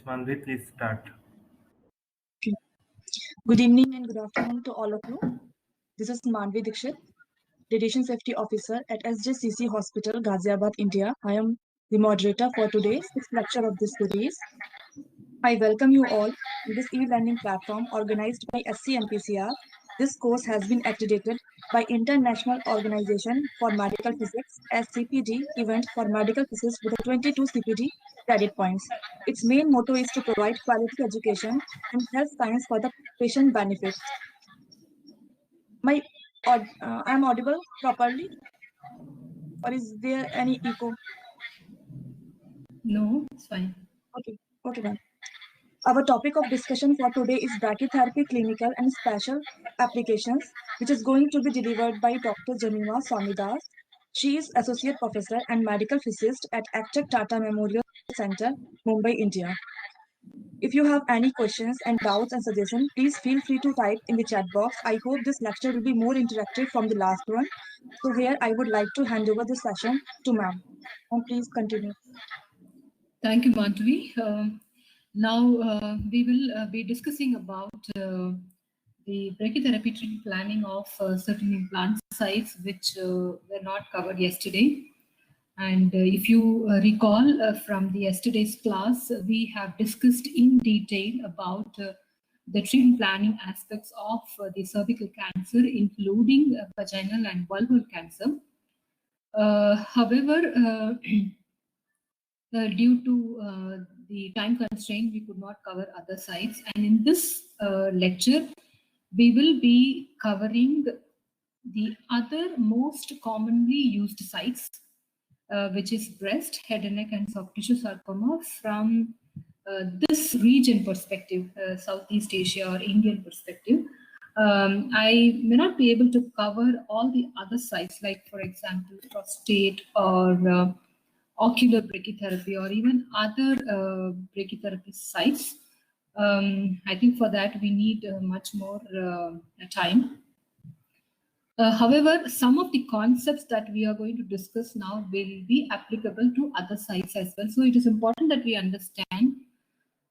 Manvi, please start. Good evening and good afternoon to all of you. This is Manvi Dikshit, Radiation Safety Officer at SJCC Hospital, Ghaziabad, India. I am the moderator for today's lecture of this series. I welcome you all to this e-learning platform organized by SCMPCR. This course has been accredited by International Organization for Medical Physics as CPD event for medical physics with a 22 CPD credit points. Its main motto is to provide quality education and health science for the patient benefits. I am audible properly, or is there any echo? No, it's fine. Okay, ma'am. Our topic of discussion for today is brachytherapy clinical and special applications, which is going to be delivered by Dr. Jamima Swamidas. She is Associate Professor and Medical Physicist at Actek Tata Memorial Center, Mumbai, India. If you have any questions and doubts and suggestions, please feel free to type in the chat box. I hope this lecture will be more interactive from the last one. So here I would like to hand over the session to ma'am. Please continue. Thank you, Manvi. Now we will be discussing about the brachytherapy treatment planning of certain implant sites which were not covered yesterday. And if you recall from the yesterday's class, we have discussed in detail about the treatment planning aspects of the cervical cancer, including vaginal and vulval cancer. However, due to the time constraint, we could not cover other sites. And in this lecture, we will be covering the other most commonly used sites, which is breast, head and neck, and soft tissue sarcoma from this region perspective, Southeast Asia or Indian perspective. I may not be able to cover all the other sites, like, for example, prostate or ocular brachytherapy or even other brachytherapy sites. I think for that we need much more time. However, some of the concepts that we are going to discuss now will be applicable to other sites as well. So it is important that we understand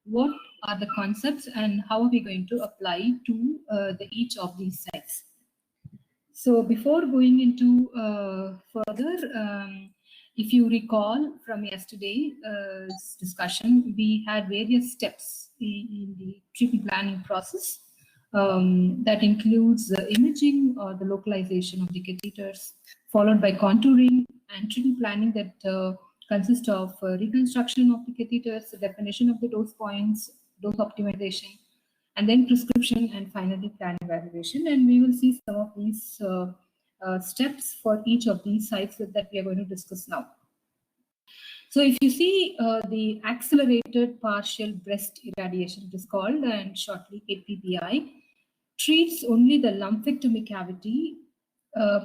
what are the concepts and how are we going to apply to each of these sites. So before going into further, if you recall from yesterday's discussion, we had various steps in the treatment planning process. That includes the imaging or the localization of the catheters, followed by contouring and treatment planning that consists of reconstruction of the catheters, the definition of the dose points, dose optimization, and then prescription, and finally plan evaluation. And we will see some of these steps for each of these sites that we are going to discuss now. So if you see the accelerated partial breast irradiation, it is called, and shortly APBI, treats only the lumpectomy cavity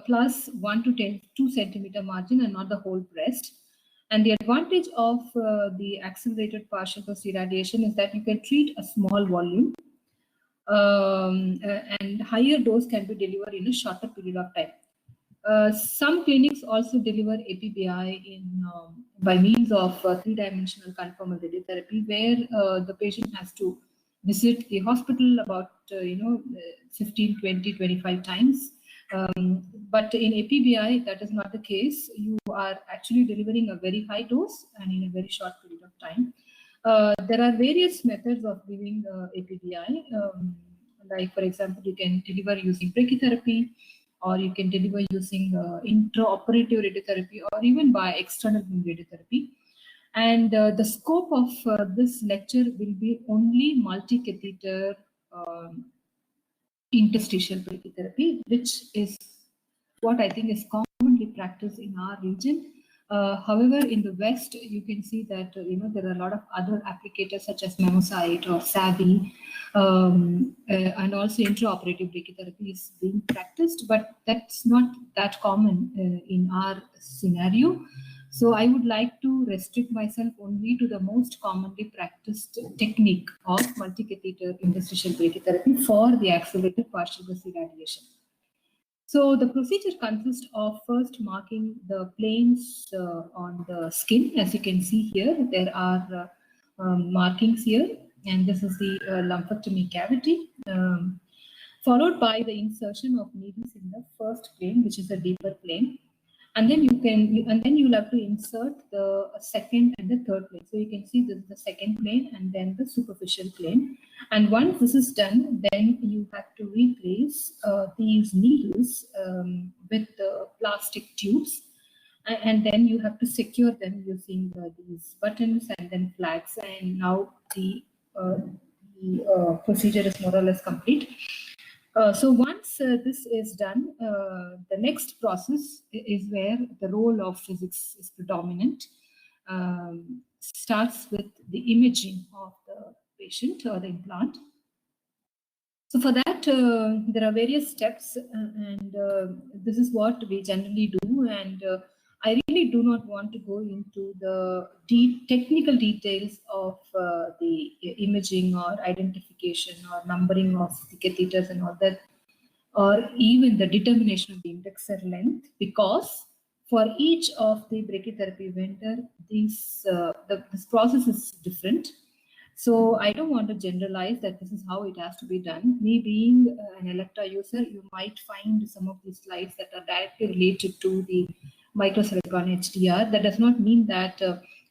plus 1 to 2 centimeter margin and not the whole breast. And the advantage of the accelerated partial breast irradiation is that you can treat a small volume and higher dose can be delivered in a shorter period of time. Some clinics also deliver APBI by means of three-dimensional conformal radiotherapy, where the patient has to visit the hospital about 15, 20, 25 times. But in APBI, that is not the case. You are actually delivering a very high dose and in a very short period of time. There are various methods of giving APBI. Like, for example, you can deliver using brachytherapy, or you can deliver using intraoperative radiotherapy, or even by external beam radiotherapy. And the scope of this lecture will be only multi-catheter interstitial brachytherapy, which is what I think is commonly practiced in our region. However, in the West, you can see that there are a lot of other applicators such as Mammocyte or SAVI, and also intraoperative brachytherapy is being practiced, but that's not that common in our scenario. So I would like to restrict myself only to the most commonly practiced technique of multi-catheter interstitial brachytherapy for the accelerated partial burst irradiation. So the procedure consists of first marking the planes on the skin. As you can see here, there are markings here, and this is the lumpectomy cavity, followed by the insertion of needles in the first plane, which is a deeper plane. And then you'll have to insert the second and the third plane. So you can see this is the second plane and then the superficial plane. And once this is done, then you have to replace these needles with the plastic tubes. And then you have to secure them using these buttons and then flags. And now the procedure is more or less complete. So once this is done, the next process is where the role of physics is predominant. Starts with the imaging of the patient or the implant. So for that, there are various steps, and this is what we generally do. And I really do not want to go into the technical details of the imaging or identification or numbering of the catheters and all that, or even the determination of the indexer length, because for each of the brachytherapy vendor, this process is different. So I don't want to generalize that this is how it has to be done. Me being an Elekta user, you might find some of these slides that are directly related to the microcircon HDR. That does not mean that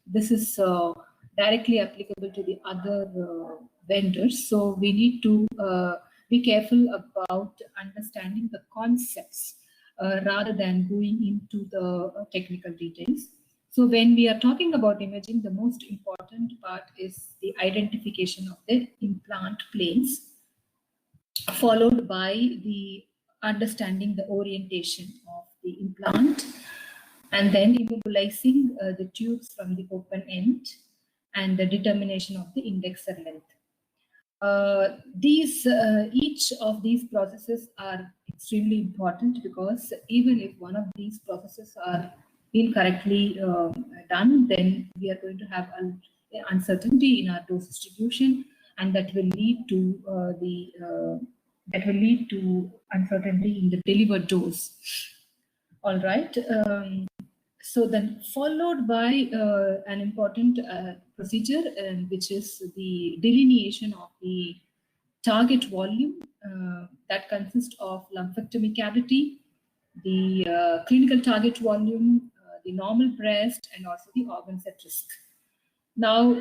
this is directly applicable to the other vendors. So we need to be careful about understanding the concepts rather than going into the technical details. So when we are talking about imaging, the most important part is the identification of the implant planes, followed by the understanding the orientation of the implant, and then immobilizing the tubes from the open end, and the determination of the indexer length. Each of these processes are extremely important, because even if one of these processes are incorrectly done, then we are going to have an uncertainty in our dose distribution, and that will lead to uncertainty in the delivered dose. All right. So then followed by an important procedure, which is the delineation of the target volume that consists of lumpectomy cavity, the clinical target volume, the normal breast, and also the organs at risk. Now,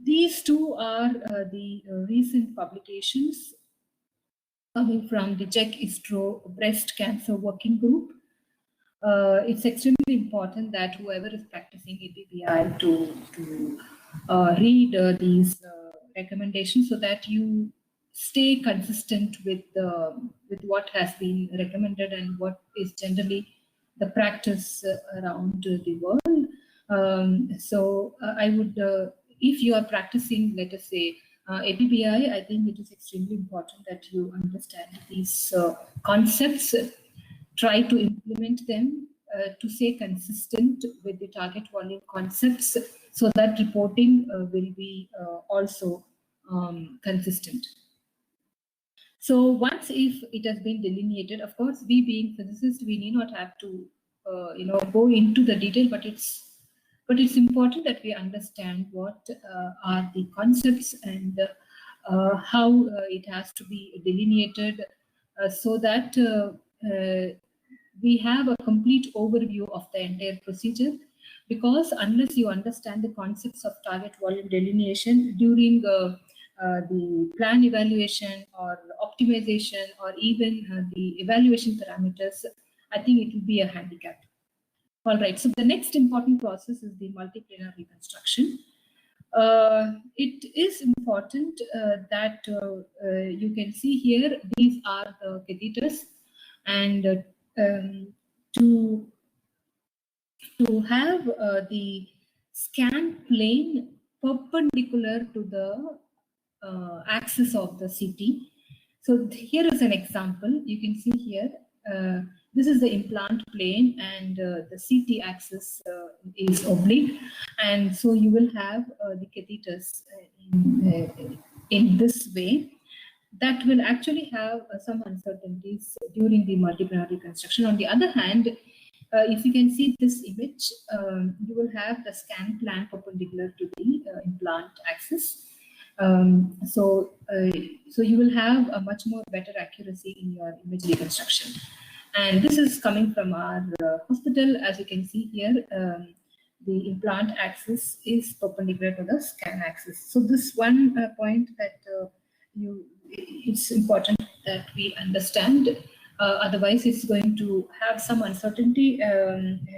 these two are the recent publications coming from the Jack Istro Breast Cancer Working Group. It's extremely important that whoever is practicing APBI to read these recommendations, so that you stay consistent with what has been recommended and what is generally the practice around the world. So I would, if you are practicing, let us say, APBI, I think it is extremely important that you understand these concepts, try to implement them to stay consistent with the target volume concepts, so that reporting will be also consistent. So once if it has been delineated, of course, we being physicists, we need not have to go into the detail, but it's important that we understand what are the concepts and how it has to be delineated, so that we have a complete overview of the entire procedure. Because unless you understand the concepts of target volume delineation during the plan evaluation or optimization, or even the evaluation parameters, I think it will be a handicap. All right, so the next important process is the multiplanar reconstruction. It is important that you can see here, these are the catheters, and to have the scan plane perpendicular to the axis of the CT. So here is an example. You can see here, This is the implant plane, and the CT axis is oblique, and so you will have the catheters in this way. That will actually have some uncertainties during the multiplannar reconstruction. On the other hand, if you can see this image, you will have the scan plan perpendicular to the implant axis. So you will have a much more better accuracy in your image reconstruction. And this is coming from our hospital. As you can see here, the implant axis is perpendicular to the scan axis. So this one point that it's important that we understand. Otherwise, it's going to have some uncertainty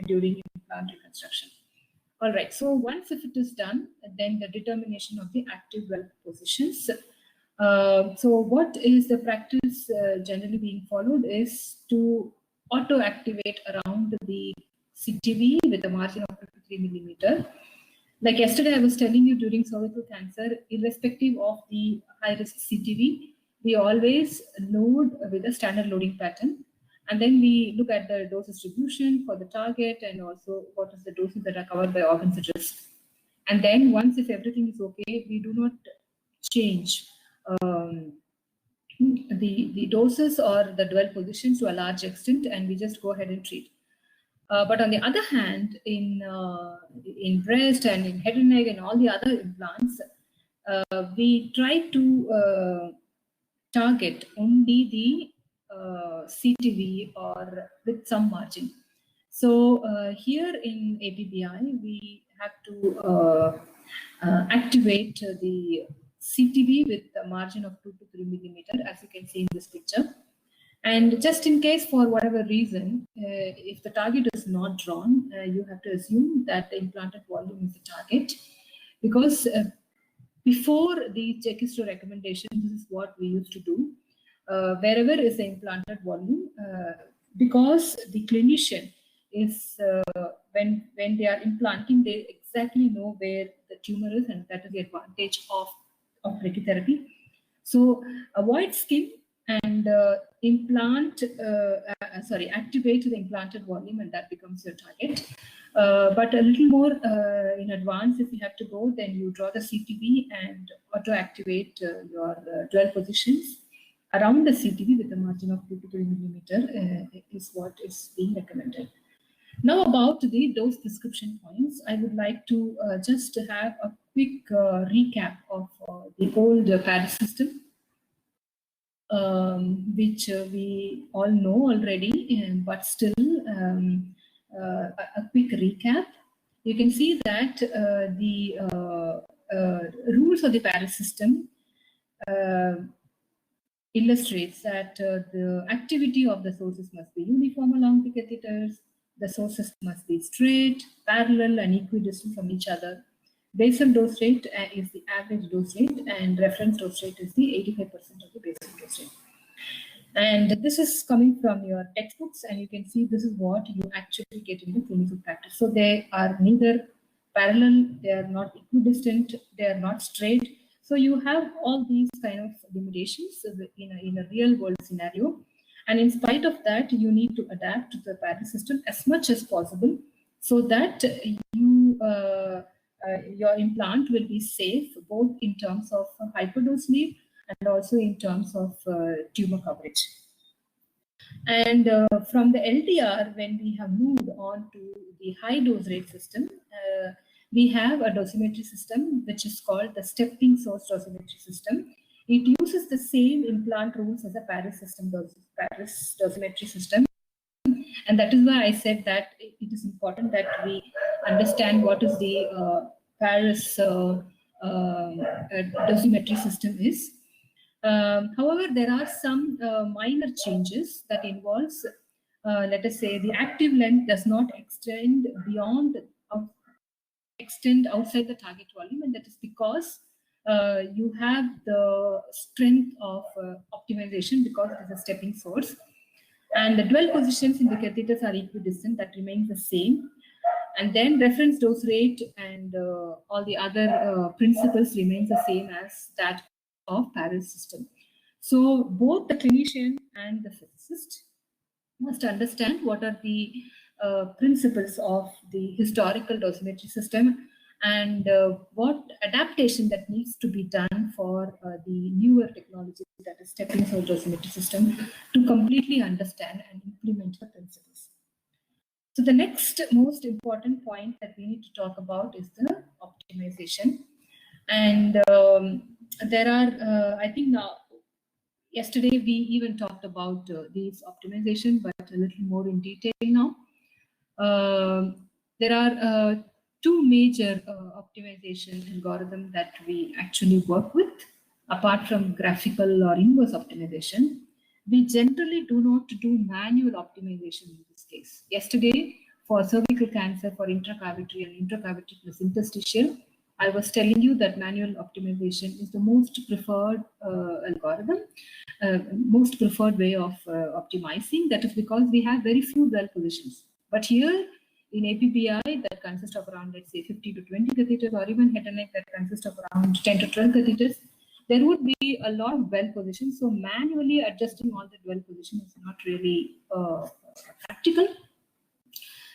during implant reconstruction. All right. So once if it is done, then the determination of the active well positions. So what is the practice generally being followed is to auto-activate around the CTV with a margin of 2 to 3 millimeter. Like yesterday, I was telling you, during cervical cancer, irrespective of the high-risk CTV, we always load with a standard loading pattern. And then we look at the dose distribution for the target and also what is the doses that are covered by organs at risk. And then once if everything is okay, we do not change the doses or the dwell positions to a large extent, and we just go ahead and treat. But on the other hand, in breast and in head and neck and all the other implants, we try to target only the CTV or with some margin. So here in APBI, we have to activate the CTV with a margin of 2 to 3 millimeter, as you can see in this picture. And just in case, for whatever reason, if the target is not drawn, you have to assume that the implanted volume is the target, because before the Check-Histo recommendation, this is what we used to do. Wherever is the implanted volume, because the clinician is, when they are implanting, they exactly know where the tumor is, and that is the advantage of brachytherapy. So avoid skin and activate the implanted volume, and that becomes your target. But a little more in advance, if you have to go, then you draw the CTV and auto-activate your dwell positions around the CTV with a margin of 2 to 3 millimeter is what is being recommended. Now about the dose description points, I would like to just have a quick recap of the old Paris system, which we all know already, but still a quick recap. You can see that the rules of the Paris system illustrates that the activity of the sources must be uniform along the catheters. The sources must be straight, parallel, and equidistant from each other. Basal dose rate is the average dose rate, and reference dose rate is the 85% of the basal dose rate. And this is coming from your textbooks, and you can see this is what you actually get in the clinical practice. So they are neither parallel, they are not equidistant, they are not straight. So you have all these kind of limitations in a real world scenario. And in spite of that, you need to adapt to the Paris system as much as possible so that your implant will be safe, both in terms of hyperdose lead and also in terms of tumor coverage. And from the LDR, when we have moved on to the high dose rate system, we have a dosimetry system which is called the stepping source dosimetry system. It uses the same implant rules as a Paris dosimetry system. And that is why I said that it is important that we understand what is the Paris dosimetry system is. However, there are some minor changes that involves, let us say, the active length does not extend outside the target volume, and that is because you have the strength of optimization because it is a stepping source. And the dwell positions in the catheters are equidistant, that remains the same. And then reference dose rate and all the other principles remains the same as that of Paris system. So both the clinician and the physicist must understand what are the principles of the historical dosimetry system and what adaptation that needs to be done for the newer technology that is stepping through dosimetry system to completely understand and implement the principles. So the next most important point that we need to talk about is the optimization. And there are, I think now, yesterday we even talked about these optimization, but a little more in detail now. There are two major optimization algorithms that we actually work with. Apart from graphical or inverse optimization, we generally do not do manual optimization in this case. Yesterday, for cervical cancer, for intracavitary and intracavitary plus interstitial, I was telling you that manual optimization is the most preferred algorithm, most preferred way of optimizing. That is because we have very few dwell positions. But here in APPI that consists of around, let's say, 50 to 20 catheters, or even head and neck that consists of around 10 to 12 catheters, there would be a lot of dwell positions. So manually adjusting all the dwell positions is not really practical.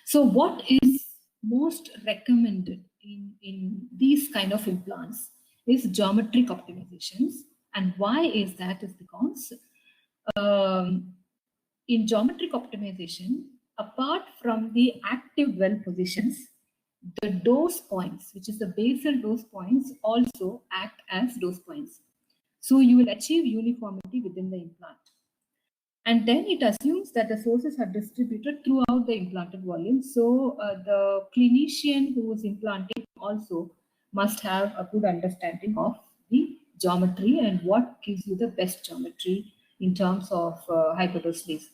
So what is most recommended in these kind of implants is geometric optimizations. And why is that? Is because in geometric optimization, apart from the active dwell positions, the dose points, which is the basal dose points, also act as dose points. So you will achieve uniformity within the implant. And then it assumes that the sources are distributed throughout the implanted volume. So the clinician who is implanting also must have a good understanding of the geometry and what gives you the best geometry in terms of hyperdose leads.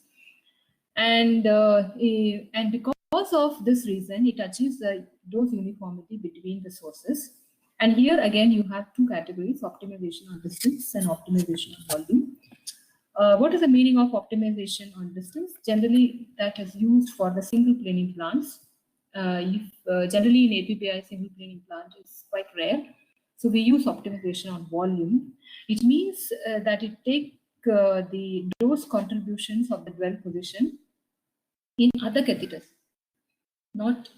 And because of this reason, it achieves the dose uniformity between the sources. And here again, you have two categories: optimization on distance and optimization on volume. What is the meaning of optimization on distance? Generally, that is used for the single plane implants. Generally, in APPI, single plane implant is quite rare. So we use optimization on volume. It means that it takes the dose contributions of the dwell position in other catheters, not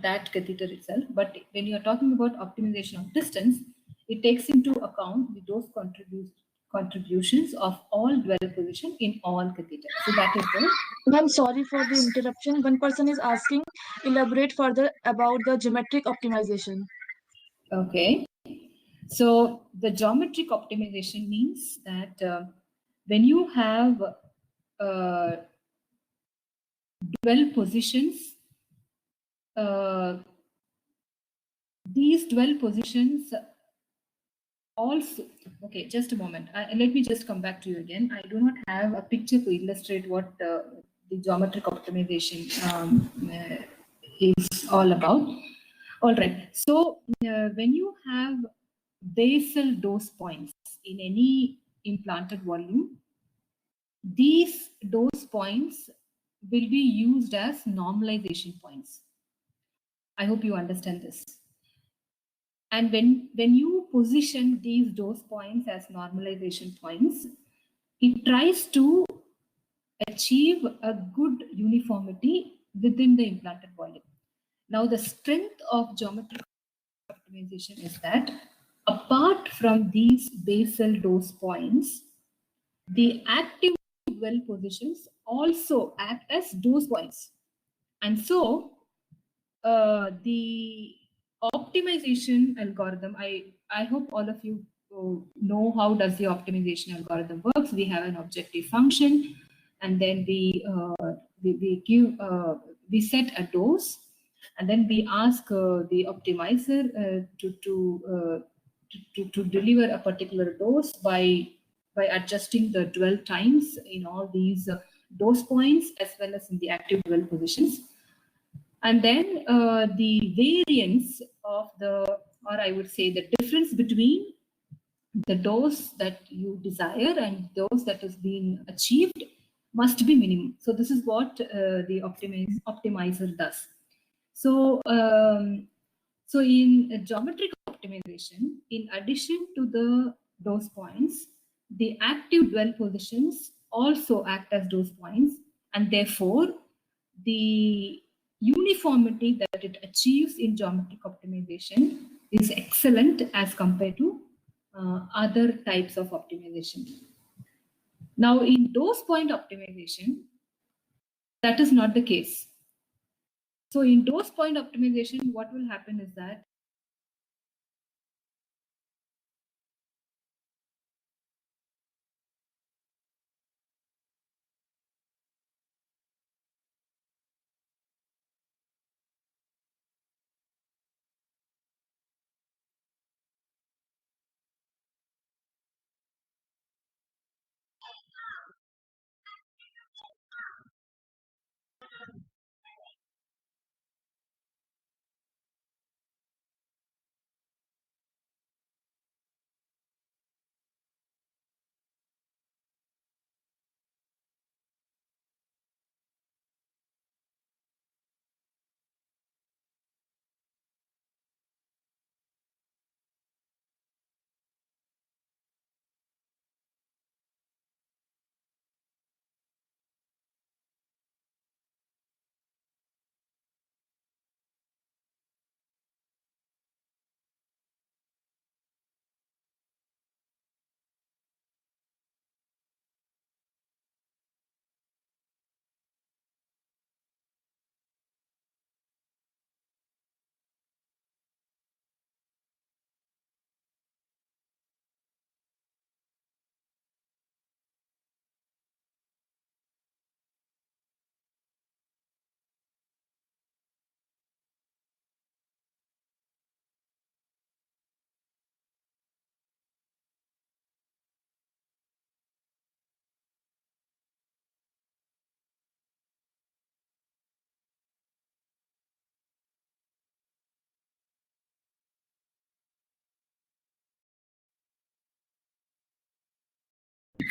that catheter itself, but when you are talking about optimization of distance, it takes into account the dose contributions of all dwell position in all catheters. So that is the... I'm sorry for the interruption. One person is asking, elaborate further about the geometric optimization. Okay. So the geometric optimization means that when you have dwell positions, these dwell positions also... Okay, just a moment. Let me just come back to you again. I do not have a picture to illustrate what the geometric optimization is all about. All right. So when you have basal dose points in any implanted volume, these dose points will be used as normalization points. I hope you understand this. And when you position these dose points as normalization points, it tries to achieve a good uniformity within the implanted volume. Now, the strength of geometric optimization is that apart from these basal dose points, the active dwell positions also act as dose points. And so the optimization algorithm, I hope all of you know how does the optimization algorithm works. We have an objective function, and then we set a dose, and then we ask the optimizer to deliver a particular dose by adjusting the dwell times in all these dose points as well as in the active dwell positions. And then the variance of the, or I would say the difference between the dose that you desire and dose that is being achieved must be minimum. So this is what the optimizer does. So, so in geometric optimization, in addition to the dose points, the active dwell positions also act as dose points. and therefore the uniformity that it achieves in geometric optimization is excellent as compared to other types of optimization. Now, in dose point optimization, that is not the case. So in dose point optimization, what will happen is that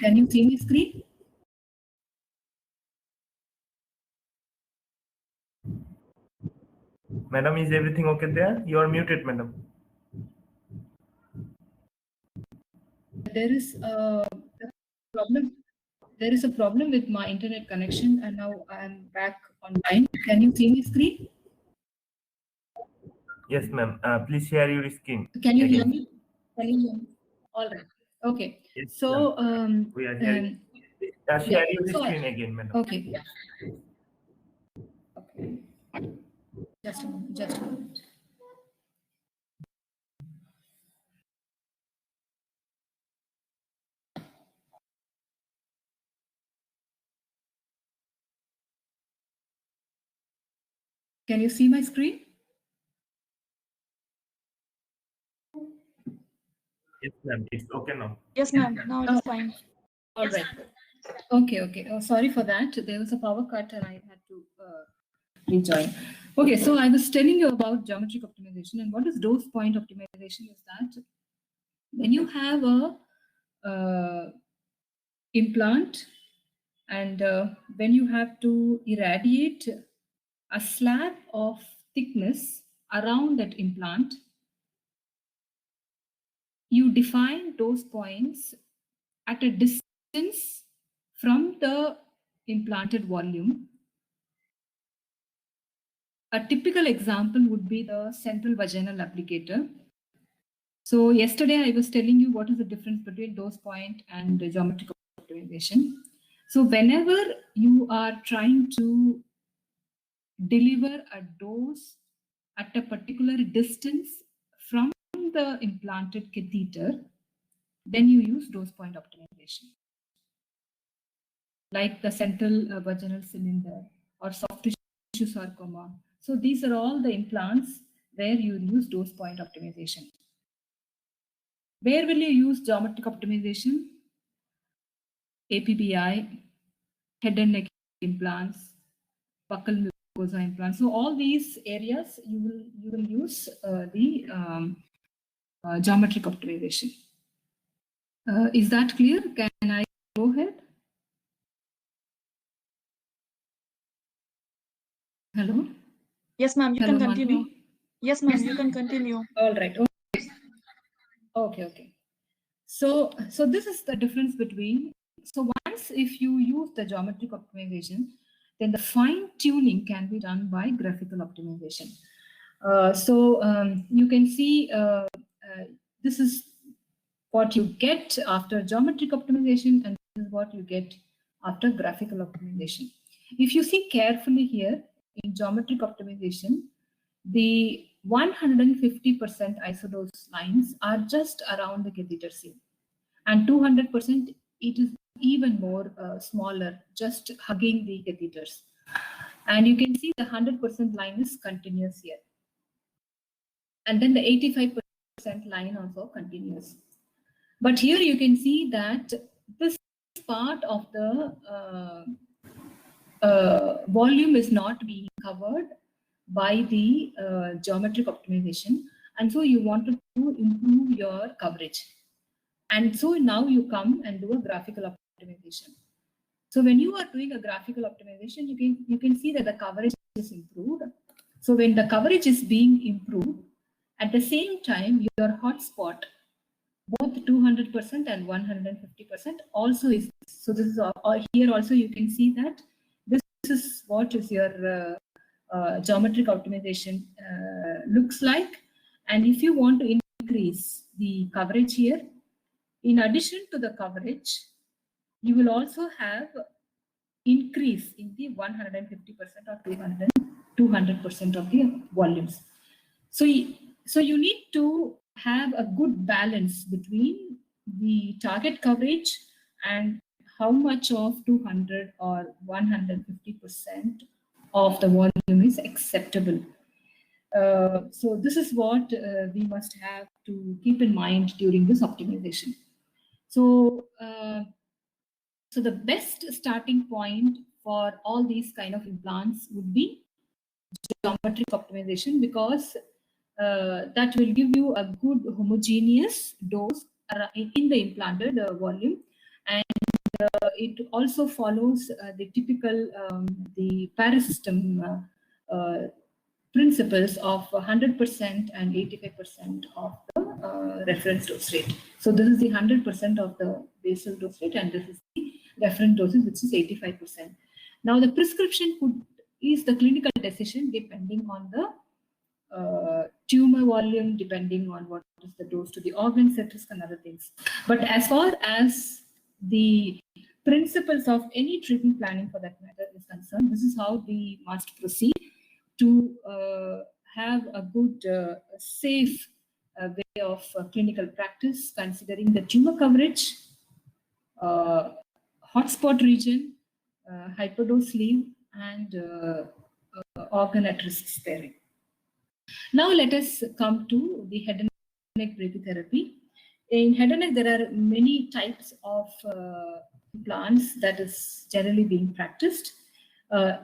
can you see my screen? Madam, is everything okay there? You are muted, madam. There is a problem. There is a problem with my internet connection, and now I am back online. Can you see my screen? Yes, ma'am. Please share your screen. Can you hear again. me? Can you hear me? All right. Okay. Yes, So we are hearing. Share yeah. your So screen again, madam. okay. Yeah. Okay. Just a moment. Just a moment. Can you see my screen? Yes, ma'am. It's okay now. Yes, ma'am. Now it is fine. All right. Okay. Okay. Oh, sorry for that. There was a power cut, and I had to rejoin. Okay. So I was telling you about geometric optimization, and what is dose point optimization? Is that when you have a implant, and when you have to irradiate a slab of thickness around that implant, you define those points at a distance from the implanted volume. A typical example would be the central vaginal applicator. So yesterday I was telling you what is the difference between dose point and geometric optimization. So whenever you are trying to deliver a dose at a particular distance from the implanted catheter, then you use dose point optimization. Like the central vaginal cylinder or soft tissue sarcoma. So these are all the implants where you use dose point optimization. Where will you use geometric optimization? APBI, head and neck implants, buccal mucosa implants. So all these areas you will use the geometric optimization. Is that clear? Can I go ahead? Hello? Yes, ma'am. You Hello, can continue. Madhvi? Yes, ma'am. You can continue. All right. Okay. So this is the difference between. So once if you use the geometric optimization, then the fine tuning can be done by graphical optimization. You can see this is what you get after geometric optimization, and this is what you get after graphical optimization. If you see carefully here in geometric optimization, the 150% isodose lines are just around the catheter seam, and 200% it is even more smaller, just hugging the catheters. And you can see the 100% line is continuous here, and then the 85% line also continuous. But here you can see that this part of the volume is not being covered by the geometric optimization, and so you wanted to improve your coverage. And so now you come and do a graphical optimization. So when you are doing a graphical optimization, you can see that the coverage is improved. So when the coverage is being improved, at the same time, your hotspot, both 200% and 150% also is. So this is here also you can see that this is what is your geometric optimization looks like. And if you want to increase the coverage here, in addition to the coverage, you will also have increase in the 150% or 200% of the volumes. So you need to have a good balance between the target coverage and how much of 200 or 150% of the volume is acceptable. So this is what we must have to keep in mind during this optimization. So the best starting point for all these kind of implants would be geometric optimization, because that will give you a good homogeneous dose in the implanted volume, and it also follows the typical the Paris-system principles of 100% and 85% of the reference dose rate. So this is the 100% of the basal dose rate, and this is the reference dosage, which is 85%. Now the prescription is the clinical decision depending on the tumor volume, depending on what is the dose to the organ, set risk, and other things. But as far as the principles of any treatment planning for that matter is concerned, this is how we must proceed to have a good, safe way of clinical practice, considering the tumor coverage, hotspot region, hyperdose sleeve, and organ at risk sparing. Now let us come to the head and neck brachytherapy. In head and neck, there are many types of implants that is generally being practiced.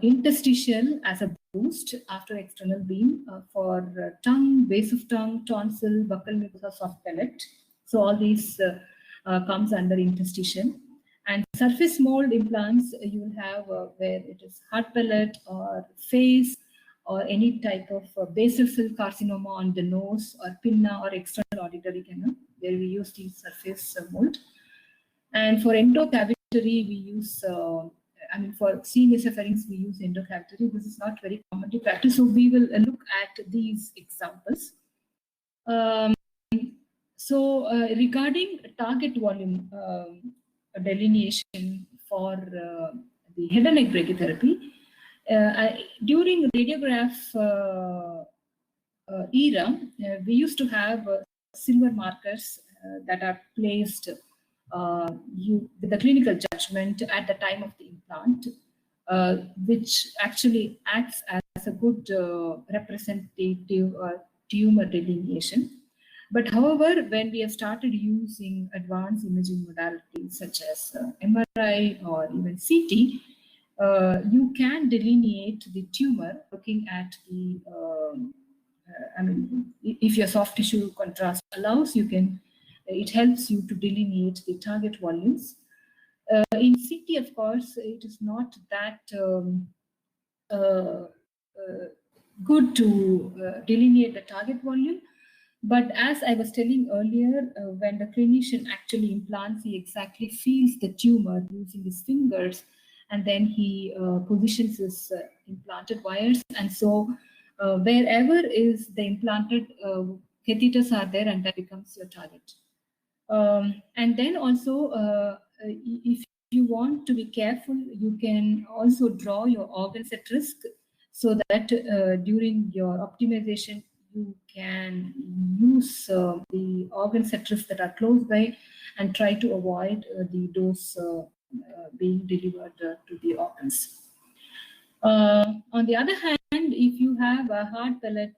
Interstitial as a boost after external beam for tongue, base of tongue, tonsil, buccal mucosa, soft palate. So all these comes under interstitial. And surface mold implants you will have where it is hard palate or face, or any type of basal cell carcinoma on the nose, or pinna, or external auditory canal, where we use the surface mold. And for endocavitary, we use, for CNS we use endocavitary. This is not very commonly practiced, so we will look at these examples. Regarding target volume delineation for the head and neck brachytherapy, during radiograph era, we used to have silver markers that are placed with the clinical judgment at the time of the implant, which actually acts as a good representative tumor delineation. But however, when we have started using advanced imaging modalities such as MRI or even CT, you can delineate the tumor looking at the, if your soft tissue contrast allows, it helps you to delineate the target volumes. In CT, of course, it is not that good to delineate the target volume. But as I was telling earlier, when the clinician actually implants, he exactly feels the tumor using his fingers and then he positions his implanted wires. And so wherever is the implanted catheters are there, and that becomes your target. And then also, if you want to be careful, you can also draw your organs at risk, so that during your optimization, you can use the organs at risk that are close by and try to avoid the dose being delivered to the organs. On the other hand, if you have a hard pellet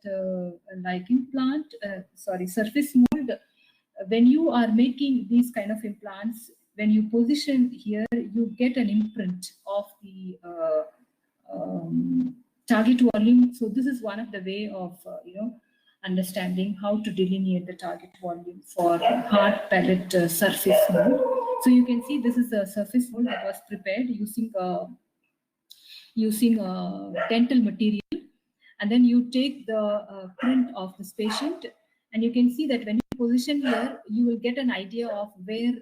like implant, surface mold, when you are making these kind of implants, when you position here, you get an imprint of the target volume. So this is one of the way of understanding how to delineate the target volume for hard pellet surface mold. So you can see this is a surface mold that was prepared using dental material, and then you take the print of this patient, and you can see that when you position here, you will get an idea of where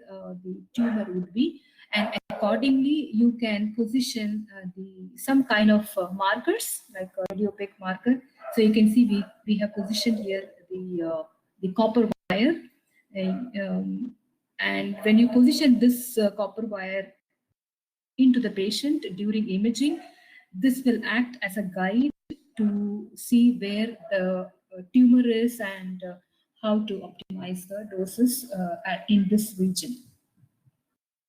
the tumor would be, and accordingly you can position some kind of markers like a radiopaque marker. So you can see we have positioned here the copper wire, and when you position this copper wire into the patient during imaging, this will act as a guide to see where the tumor is and how to optimize the doses in this region.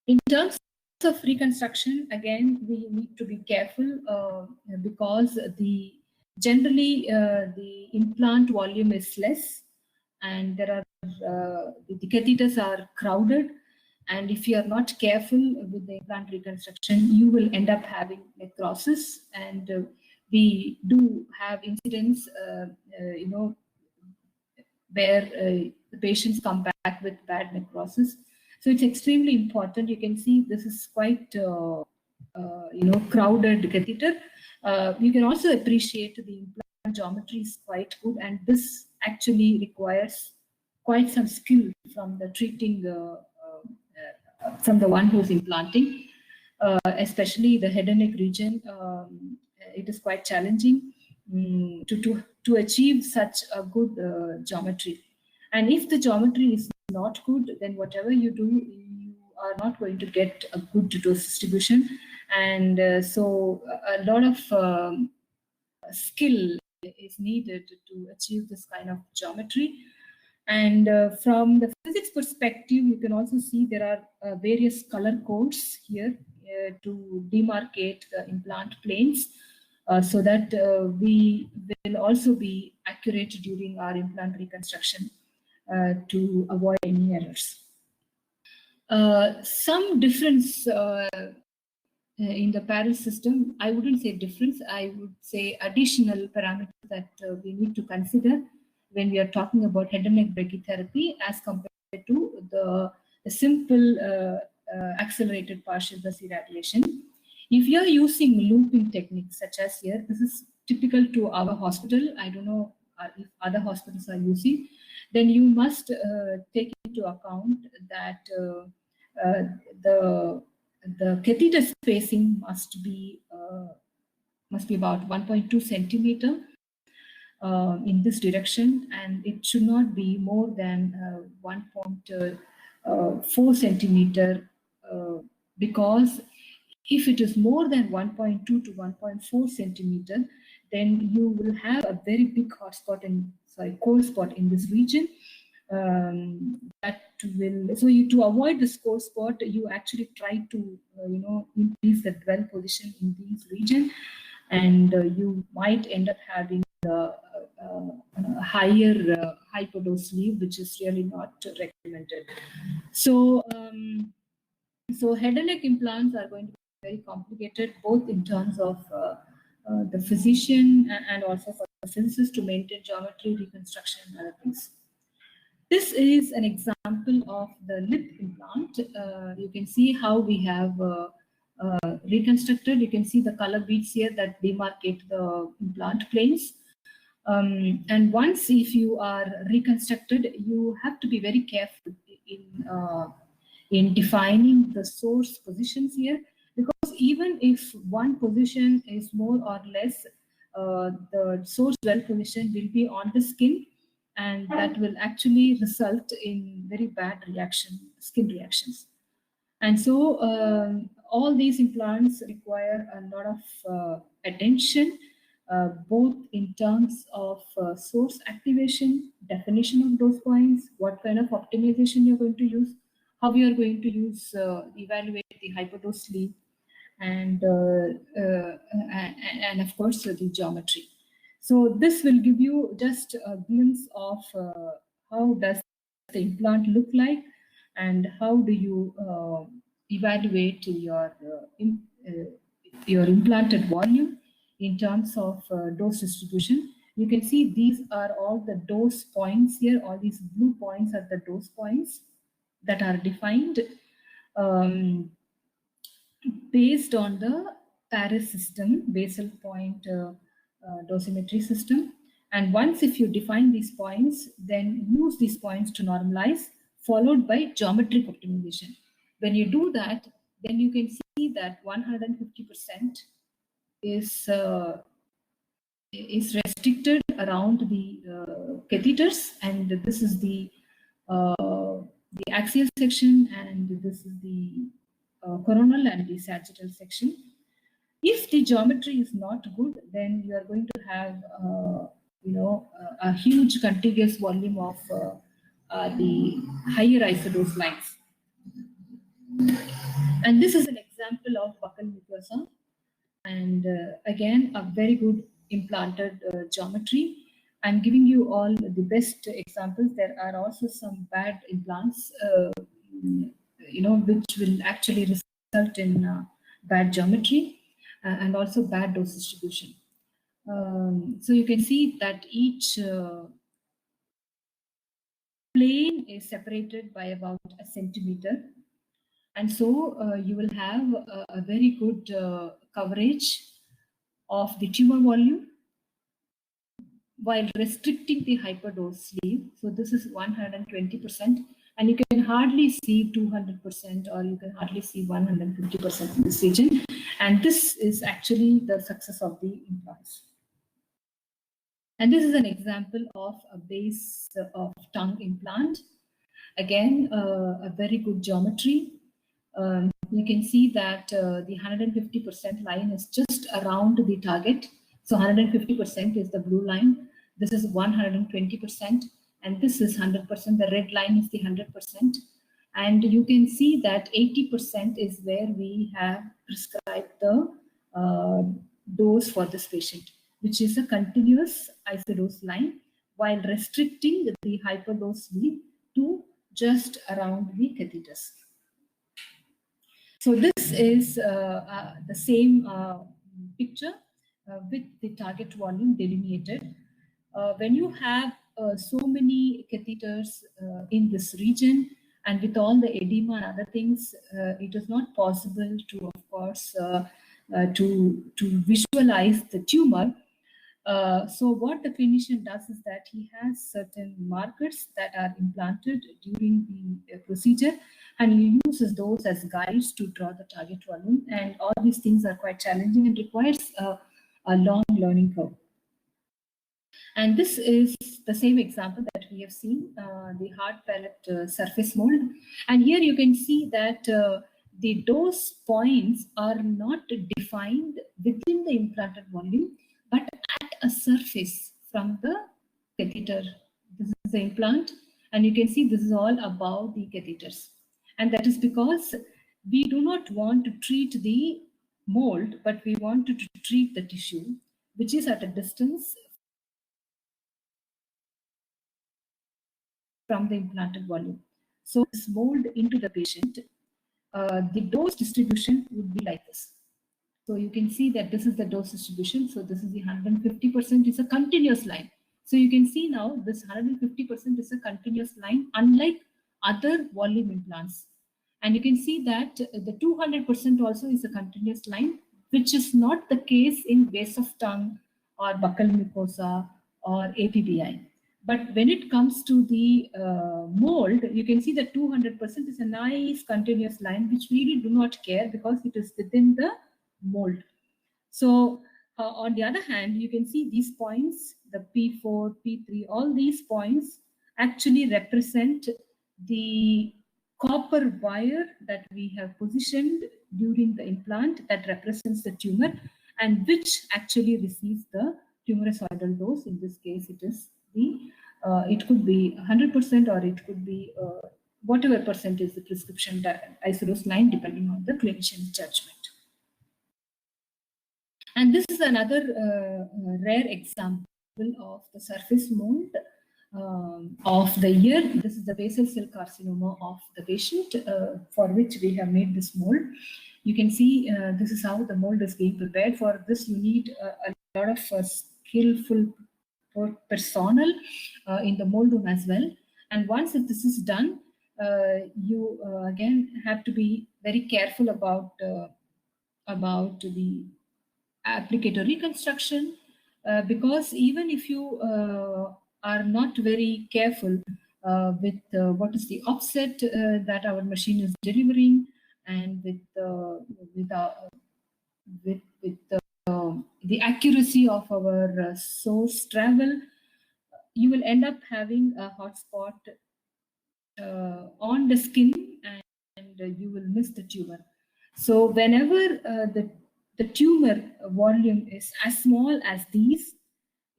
In terms of reconstruction, again, we need to be careful because generally the implant volume is less, and there are the catheters are crowded. And if you are not careful with the implant reconstruction, you will end up having necrosis. And we do have incidents, where the patients come back with bad necrosis. So it's extremely important. You can see this is quite, crowded catheter. You can also appreciate the implant geometry is quite good, and this actually requires quite some skill from the treating. From the one who's implanting, especially the head and neck region, it is quite challenging to achieve such a good geometry. And if the geometry is not good, then whatever you do, you are not going to get a good dose distribution. And so a lot of skill is needed to achieve this kind of geometry. And from the physics perspective, you can also see there are various color codes here to demarcate the implant planes, so that we will also be accurate during our implant reconstruction to avoid any errors. Some difference in the Paris system, I wouldn't say difference, I would say additional parameters that we need to consider when we are talking about head and neck brachytherapy as compared to the simple accelerated partial burst irradiation. If you are using looping techniques such as here, this is typical to our hospital. I don't know if other hospitals are using. Then you must take into account that the catheter spacing must be about 1.2 centimeter. In this direction, and it should not be more than 1.4 centimeter, because if it is more than 1.2 to 1.4 centimeter, then you will have a very big hotspot cold spot in this region. To avoid this cold spot, you actually try to increase the dwell position in this region, and you might end up having higher hypodose sleeve, which is really not recommended. So head and neck implants are going to be very complicated, both in terms of the physician and also for the physicist to maintain geometry, reconstruction, and other things. This is an example of the lip implant. You can see how we have reconstructed. You can see the color beads here that demarcate the implant planes. And once if you are reconstructed, you have to be very careful in defining the source positions here. because even if one position is more or less, the source well position will be on the skin, and that will actually result in very bad skin reactions. And so all these implants require a lot of attention, both in terms of source activation, definition of those points, what kind of optimization you're going to use, how you are going to use, evaluate the hyperdose sleeve, and of course the geometry. So this will give you just a glimpse of how does the implant look like, and how do you evaluate your implanted volume in terms of dose distribution. You can see these are all the dose points here. All these blue points are the dose points that are defined based on the Paris system, basal point dosimetry system. And once if you define these points, then use these points to normalize, followed by geometric optimization. When you do that, then you can see that 150% is restricted around the catheters, and this is the axial section, and this is the coronal and the sagittal section. If the geometry is not good, then you are going to have a huge contiguous volume of the higher isodose lines. And this is an example of buccal mucosa, and again a very good implanted geometry. I'm giving you all the best examples. There are also some bad implants, which will actually result in bad geometry and also bad dose distribution. So you can see that each plane is separated by about a centimeter. And so you will have a very good coverage of the tumor volume while restricting the hyperdose sleeve. So this is 120%, and you can hardly see 200%, or you can hardly see 150% in this region. And this is actually the success of the implants. And this is an example of a base of tongue implant. Again, a very good geometry. You can see that the 150% line is just around the target. So 150% is the blue line. This is 120%, and this is 100%. The red line is the 100%. And you can see that 80% is where we have prescribed the dose for this patient, which is a continuous isodose line, while restricting the hyperdose sleeve to just around the catheters. So this is the same picture with the target volume delineated. When you have so many catheters in this region, and with all the edema and other things, it is not possible to, of course, to visualize the tumor. So what the clinician does is that he has certain markers that are implanted during the procedure, and he uses those as guides to draw the target volume. And all these things are quite challenging and requires a long learning curve. And this is the same example that we have seen, the hard palate surface mold. And here you can see that the dose points are not defined within the implanted volume, but at a surface from the catheter. This is the implant, and you can see this is all above the catheters. And that is because we do not want to treat the mold, but we want to treat the tissue, which is at a distance from the implanted volume. So this mold into the patient, the dose distribution would be like this. So you can see that this is the dose distribution. So this is the 150% is a continuous line. So you can see now this 150% is a continuous line, unlike other volume implants. And you can see that the 200% also is a continuous line, which is not the case in base of tongue or buccal mucosa or APBI. But when it comes to the mold, you can see that 200% is a nice continuous line, which we really do not care because it is within the mold. So on the other hand, you can see these points, the P4, P3, all these points actually represent the copper wire that we have positioned during the implant that represents the tumor and which actually receives the tumoricidal dose. In this case, it is the, it could be 100% or it could be whatever percent is the prescription isodose line depending on the clinician's judgment. And this is another rare example of the surface mold of the ear. This is the basal cell carcinoma of the patient for which we have made this mold. You can see this is how the mold is being prepared. For this, you need a lot of skillful personnel in the mold room as well. And once this is done, you again have to be very careful about the applicator reconstruction, because even if you are not very careful with what is the offset that our machine is delivering, and with the accuracy of our source travel, you will end up having a hot spot on the skin, and you will miss the tumor. So whenever the tumor volume is as small as these,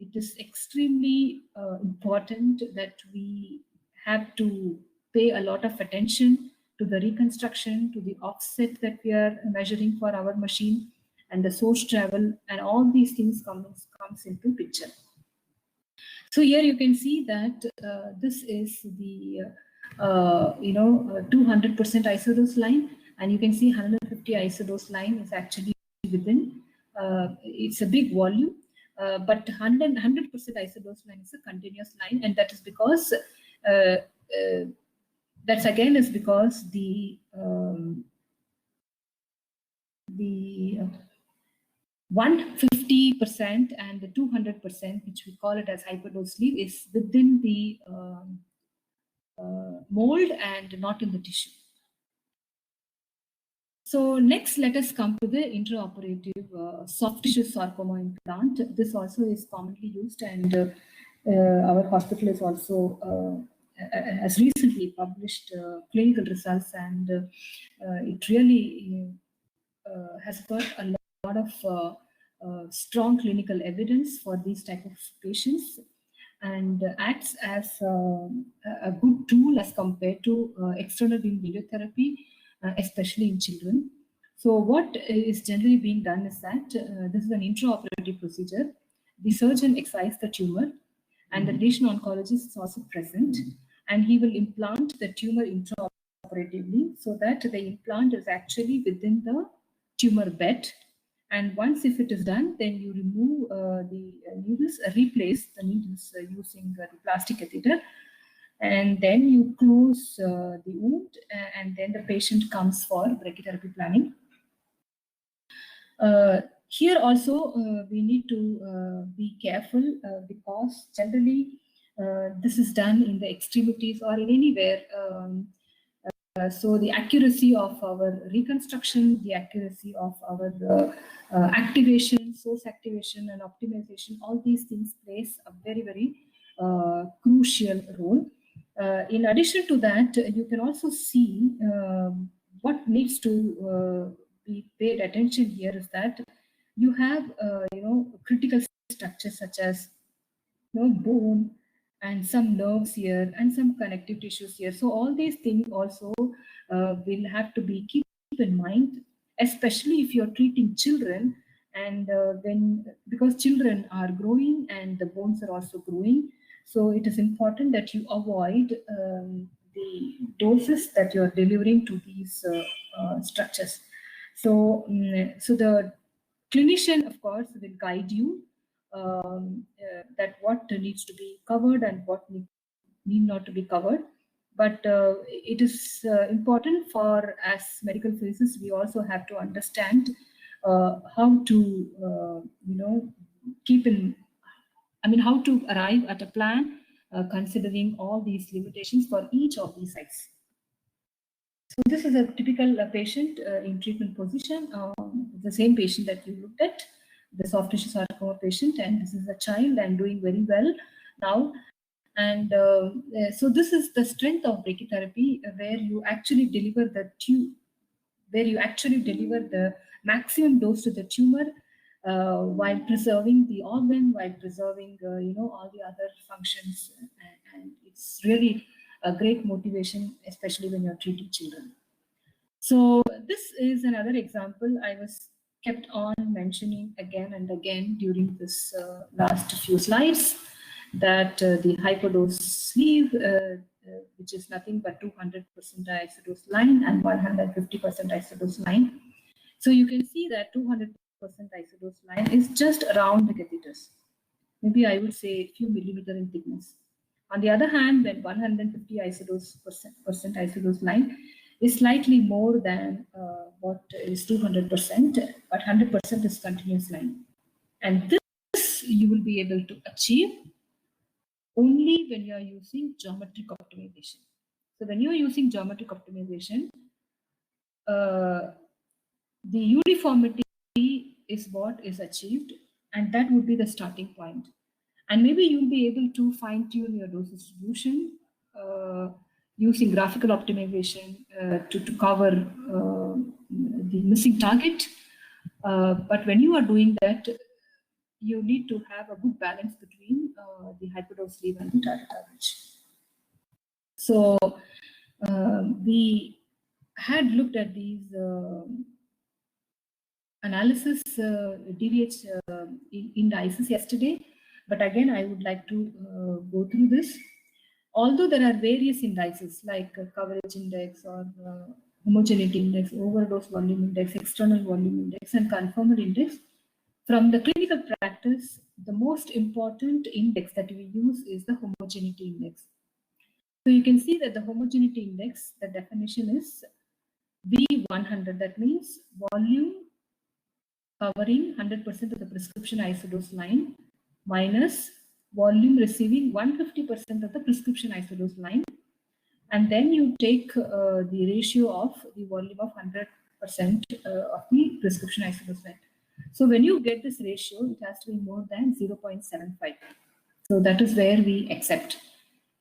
it is extremely important that we have to pay a lot of attention to the reconstruction, to the offset that we are measuring for our machine, and the source travel, and all these things comes into picture. So here you can see that this is the 200% isodose line, and you can see 150 isodose line is actually within. It's a big volume, but 100% isodose line is a continuous line, and that is because that's again is because the 150% and the 200%, which we call it as hyperdose sleeve, is within the mold and not in the tissue. So next, let us come to the intraoperative soft tissue sarcoma implant. This also is commonly used, and our hospital is also has recently published clinical results, and it really has got a lot of strong clinical evidence for these type of patients, and acts as a good tool as compared to external beam radiotherapy, especially in children. So what is generally being done is that this is an intraoperative procedure. The surgeon excises the tumor, and the radiation oncologist is also present, and he will implant the tumor intraoperatively so that the implant is actually within the tumor bed. And once if it is done, then you remove the needles, replace the needles using the plastic catheter, and then you close the wound, and then the patient comes for brachytherapy planning. Here also we need to be careful because generally this is done in the extremities or in anywhere. So the accuracy of our reconstruction, the accuracy of our activation, source activation and optimization, all these things plays a very, very crucial role. In addition to that, you can also see what needs to be paid attention here is that you have critical structures such as bone and some nerves here and some connective tissues here. So all these things also will have to be keep in mind, especially if you're treating children, and because children are growing and the bones are also growing. So it is important that you avoid the doses that you're delivering to these structures. So, so the clinician, of course, will guide you that what needs to be covered and what need not to be covered. But it is important for, as medical physicists, we also have to understand how to, how to arrive at a plan considering all these limitations for each of these sites. So this is a typical patient in treatment position, the same patient that you looked at, the soft tissue sarcoma patient, and this is a child and doing very well now. And so this is the strength of brachytherapy, where you actually deliver the maximum dose to the tumor while preserving the organ, while preserving all the other functions, and it's really a great motivation, especially when you're treating children. So this is another example I was kept on mentioning again and again during this last few slides, that the hyperdose sleeve, which is nothing but 200% isodose line and 150% isodose line. So you can see that 200% isodose line is just around the catheters. Maybe I would say a few millimeter in thickness. On the other hand, when 150% isodose line is slightly more than what is 200%, but 100% is continuous line. And this you will be able to achieve only when you are using geometric optimization. So when you are using geometric optimization, the uniformity is what is achieved, and that would be the starting point. And maybe you'll be able to fine-tune your dose distribution using graphical optimization to cover the missing target. But when you are doing that, you need to have a good balance between the hyperdose sleeve and the target coverage. So we had looked at these analysis DVH indices yesterday, but again I would like to go through this. Although there are various indices like coverage index or homogeneity index, overdose volume index, external volume index, and conformal index, from the clinical practice, the most important index that we use is the homogeneity index. So you can see that the homogeneity index, the definition is V100. That means volume covering 100% of the prescription isodose line minus volume receiving 150% of the prescription isodose line. And then you take the ratio of the volume of 100% of the prescription isodose line. So when you get this ratio, it has to be more than 0.75. So that is where we accept.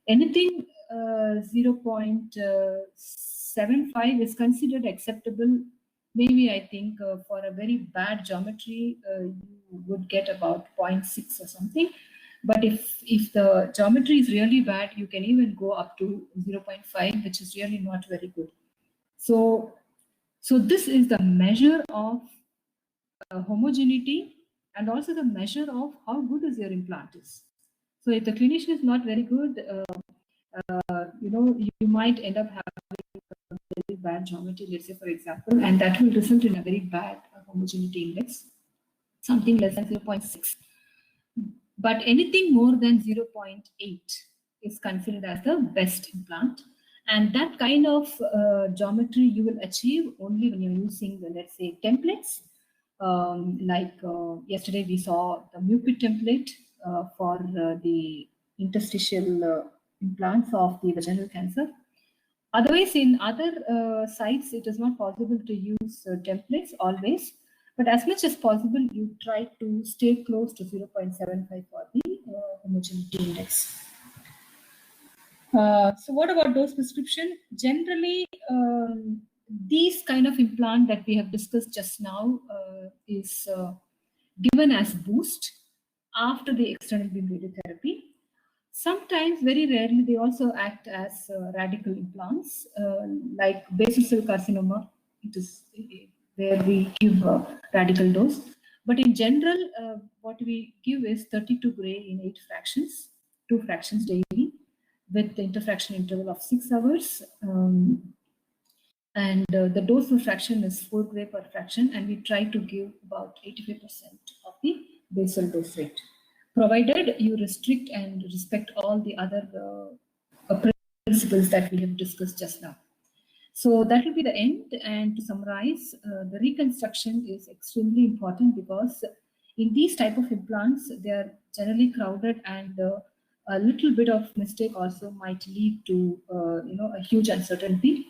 Anything 0.75 is considered acceptable. Maybe I think for a very bad geometry, you would get about 0.6 or something. But if the geometry is really bad, you can even go up to 0.5, which is really not very good. So this is the measure of homogeneity and also the measure of how good is your implant is. So if the clinician is not very good, you might end up having a very bad geometry, let's say, for example, and that will result in a very bad homogeneity index, something less than 0.6. But anything more than 0.8 is considered as the best implant. And that kind of geometry you will achieve only when you're using, let's say, templates. Yesterday we saw the MUPIT template for the interstitial implants of the vaginal cancer. Otherwise, in other sites, it is not possible to use templates always. But as much as possible, you try to stay close to 0.75 for the homogeneity index. So what about dose prescription? Generally, these kind of implant that we have discussed just now is given as boost after the external beam radiotherapy. Sometimes, very rarely, they also act as radical implants, like basal cell carcinoma. It is where we give a radical dose. But in general, what we give is 32 gray in 8 fractions, 2 fractions daily, with the interfraction interval of 6 hours. And the dose per fraction is 4 gray per fraction, and we try to give about 85% of the basal dose rate, provided you restrict and respect all the other principles that we have discussed just now. So that will be the end. And to summarize, the reconstruction is extremely important because in these type of implants, they are generally crowded and a little bit of mistake also might lead to a huge uncertainty.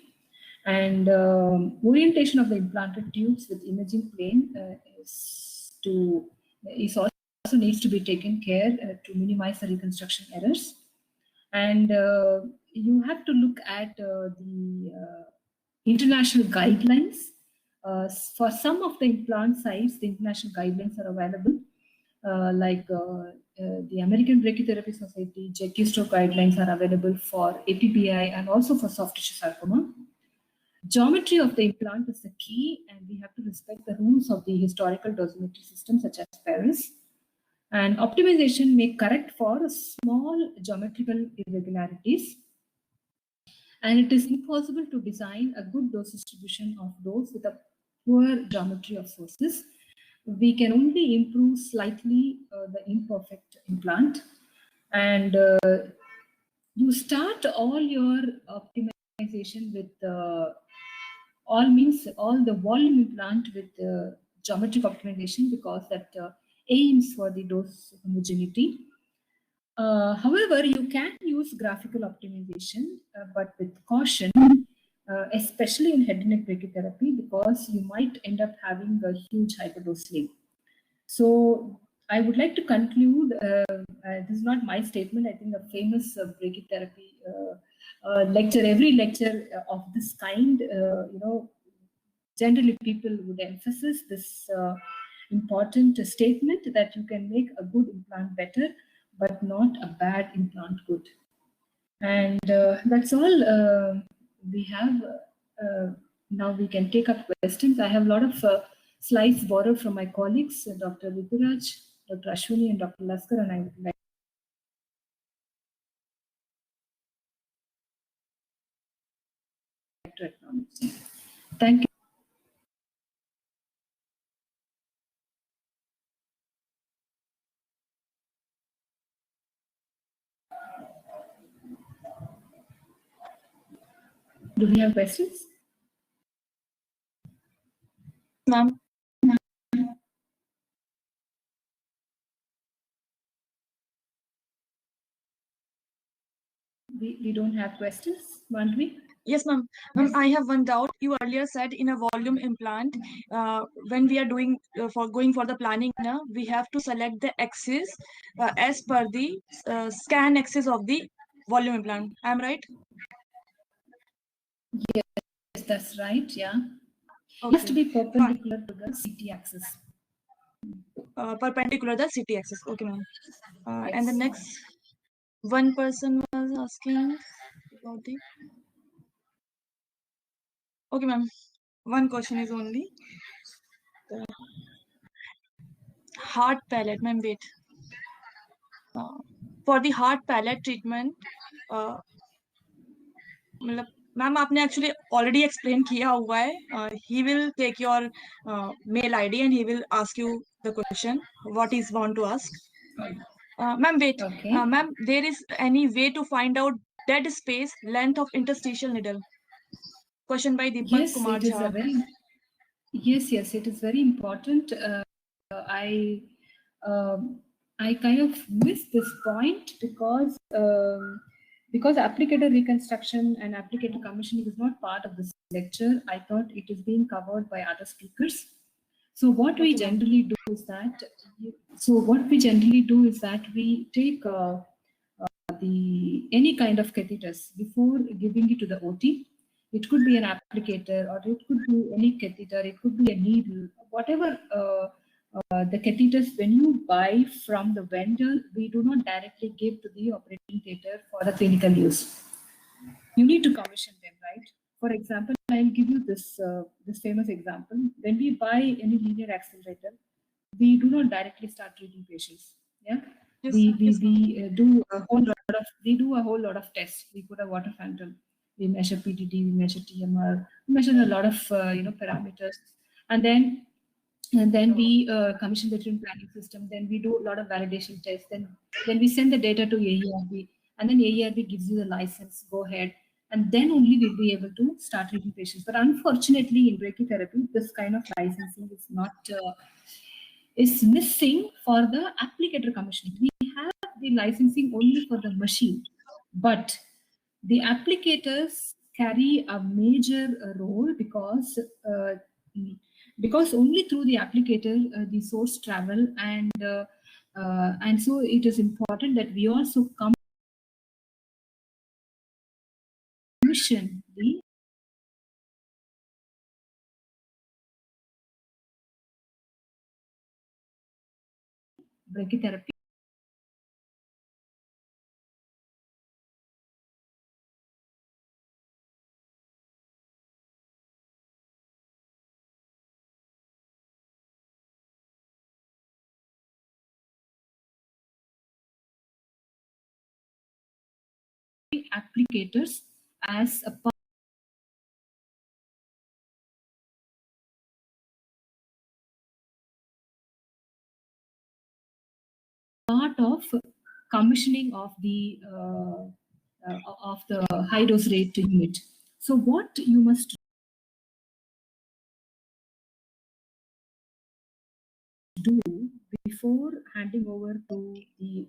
And orientation of the implanted tubes with imaging plane is also needs to be taken care to minimize the reconstruction errors. And you have to look at the international guidelines. For some of the implant sites, the international guidelines are available, like the American Brachytherapy Society, JECUSTRO guidelines are available for APBI and also for soft tissue sarcoma. Geometry of the implant is the key, and we have to respect the rules of the historical dosimetry system, such as Paris. And optimization may correct for small geometrical irregularities. And it is impossible to design a good dose distribution of those with a poor geometry of sources. We can only improve slightly the imperfect implant. And you start all your optimization with all the volume implant with geometric optimization, because that aims for the dose homogeneity. However, you can use graphical optimization, but with caution, especially in head and neck brachytherapy, because you might end up having a huge hyperdose sleeve. So I would like to conclude, this is not my statement, I think a famous brachytherapy lecture, every lecture of this kind, generally people would emphasize this important statement that you can make a good implant better, but not a bad implant good. And that's all we have. Now we can take up questions. I have a lot of slides borrowed from my colleagues, Dr. Rituraj, Dr. Ashwini, and Dr. Laskar, and I would like to acknowledge. Thank you. Do we have questions? Ma'am. We don't have questions, don't we? Yes, ma'am. Ma'am, I have one doubt. You earlier said in a volume implant, when we are doing going for the planning, we have to select the axis as per the scan axis of the volume implant. Am I right? Yes, that's right. Yeah. Okay. It has to be perpendicular to the CT axis. Perpendicular the CT axis. Okay, ma'am. Yes. And the next one person was asking about the. Okay, ma'am. One question is only hard palate, ma'am. Wait. For the hard palate treatment, ma'am आपने actually already explain किया हुआ है. He will take your mail ID and he will ask you the question what is want to ask. Ma'am, wait. Okay. Ma'am, there is any way to find out dead space length of interstitial needle? Question by Deepak Kumar Jha. Yes, it is very important. I kind of missed this point because applicator reconstruction and applicator commissioning is not part of this lecture. I thought it is being covered by other speakers. So what we generally do is that we take any kind of catheters before giving it to the OT. It could be an applicator, or it could be any catheter. It could be a needle, whatever. The catheters, when you buy from the vendor, we do not directly give to the operating theatre for the clinical use. You need to commission them, right? For example, I'll give you this famous example. When we buy any linear accelerator, we do not directly start treating patients. Yeah, Yes, we do a whole lot of tests. We put a water phantom. We measure PDD, we measure TMR, we measure a lot of parameters, and then we commission the treatment planning system. Then we do a lot of validation tests. Then we send the data to AERB, and then AERB gives you the license. Go ahead, and then only we'll be able to start treating patients. But unfortunately, in brachytherapy, this kind of licensing is not is missing for the applicator commissioning. We have the licensing only for the machine, but the applicators carry a major role because only through the applicator the source travel, and so it is important that we also commission the brachytherapy applicators as a part of commissioning of the high dose rate unit. So what you must do before handing over to the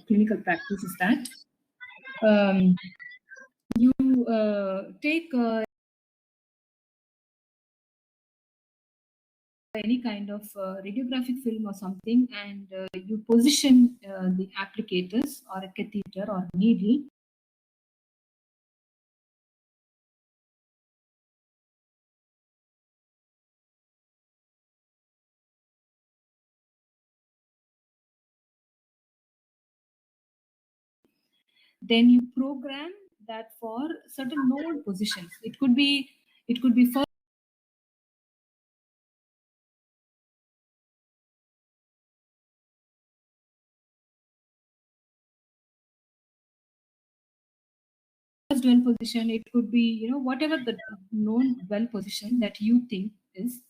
clinical practice is that you take any kind of radiographic film or something, and you position the applicators or a catheter or needle then you program that for certain node positions. It could be first well position, it could be whatever the known well position that you think is.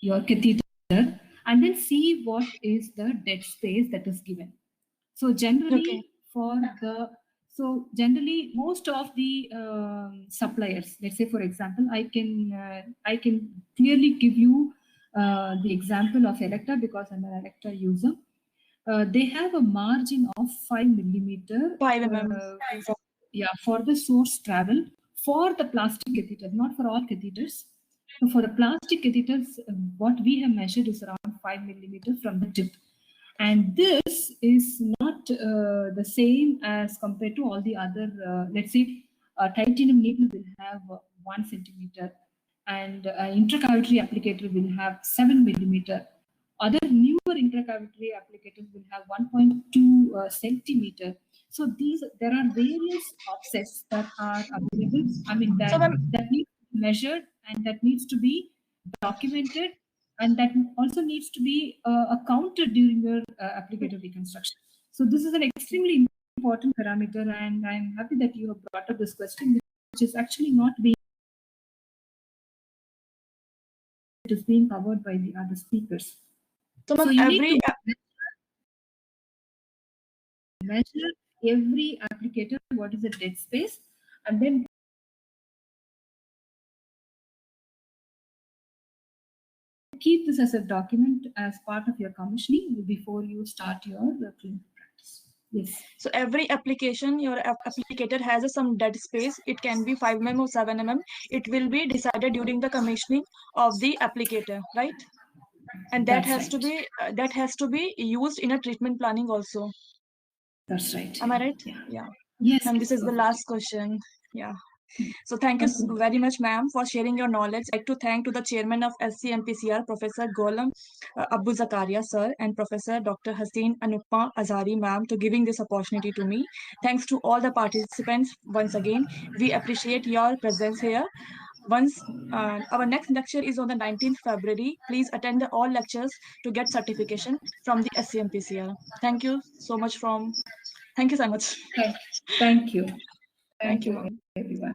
Your catheter, and then see what is the dead space that is given. So generally, generally most of the suppliers, let's say for example, I can clearly give you the example of Elekta because I'm an Elekta user. They have a margin of 5 millimeter. 5 mm. For the source travel for the plastic catheters, not for all catheters. So for the plastic catheters, what we have measured is around 5 millimeter from the tip. And this is not the same as compared to all the other, let's say, titanium needle will have 1 centimeter, and intracavitary applicator will have 7 millimeter. Other newer intracavitary applicators will have 1.2 centimeter. So there are various offsets that are available. I mean, that needs to be measured and that needs to be documented, and that also needs to be accounted during your applicator reconstruction. So this is an extremely important parameter, and I'm happy that you have brought up this question, which is actually not being covered by the other speakers. So you need to measure every applicator, what is the dead space, and then keep this as a document as part of your commissioning before you start your clinical practice. Yes. So every application, your applicator has some dead space. It can be 5 mm or 7 mm. It will be decided during the commissioning of the applicator, right? And that has to be used in a treatment planning also. That's right. Am I right? Yeah. Yeah. Yes. And this is the last question. Yeah. So thank you very much, ma'am, for sharing your knowledge. I'd like to thank to the chairman of SCMPCR, Professor Golam Abu Zakaria, sir, and Professor Dr. Haseen Anupma Azari, ma'am, to giving this opportunity to me. Thanks to all the participants once again. We appreciate your presence here. Once our next lecture is on the 19th February. Please attend all lectures to get certification from the SCMPCR. Thank you so much. Thank you so much. Thank you. Thank you, ma'am. everyone.